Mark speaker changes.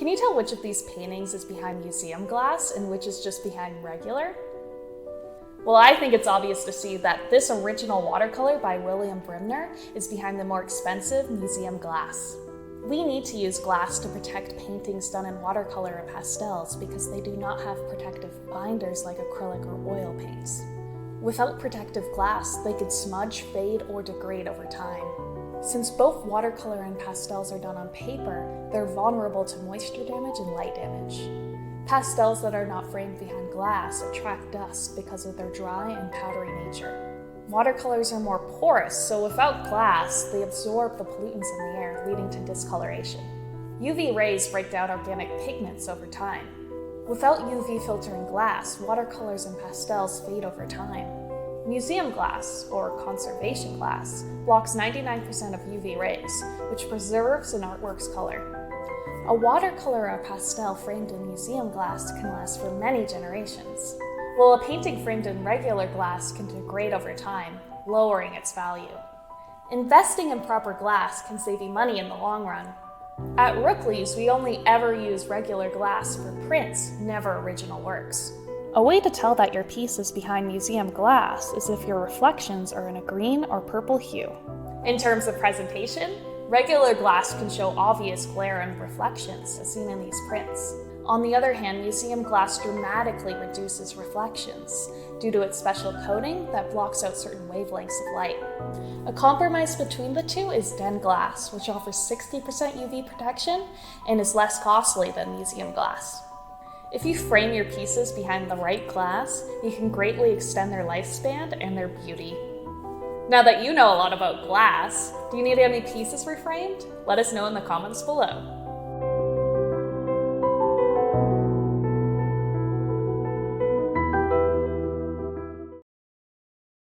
Speaker 1: Can you tell which of these paintings is behind museum glass and which is just behind regular? Well, I think it's obvious to see that this original watercolor by William Brimner is behind the more expensive museum glass. We need to use glass to protect paintings done in watercolor and pastels because they do not have protective binders like acrylic or oil paints. Without protective glass, they could smudge, fade, or degrade over time. Since both watercolor and pastels are done on paper, they're vulnerable to moisture damage and light damage. Pastels that are not framed behind glass attract dust because of their dry and powdery nature. Watercolors are more porous, so without glass, they absorb the pollutants in the air, leading to discoloration. UV rays break down organic pigments over time. Without UV filtering glass, watercolors and pastels fade over time. Museum glass, or conservation glass, blocks 99% of UV rays, which preserves an artwork's color. A watercolor or pastel framed in museum glass can last for many generations, while a painting framed in regular glass can degrade over time, lowering its value. Investing in proper glass can save you money in the long run. At Rookley's, we only ever use regular glass for prints, never original works. A way to tell that your piece is behind museum glass is if your reflections are in a green or purple hue. In terms of presentation, regular glass can show obvious glare and reflections, as seen in these prints. On the other hand, museum glass dramatically reduces reflections due to its special coating that blocks out certain wavelengths of light. A compromise between the two is Denglas, which offers 60% UV protection and is less costly than museum glass. If you frame your pieces behind the right glass, you can greatly extend their lifespan and their beauty. Now that you know a lot about glass, do you need any pieces reframed? Let us know in the comments below.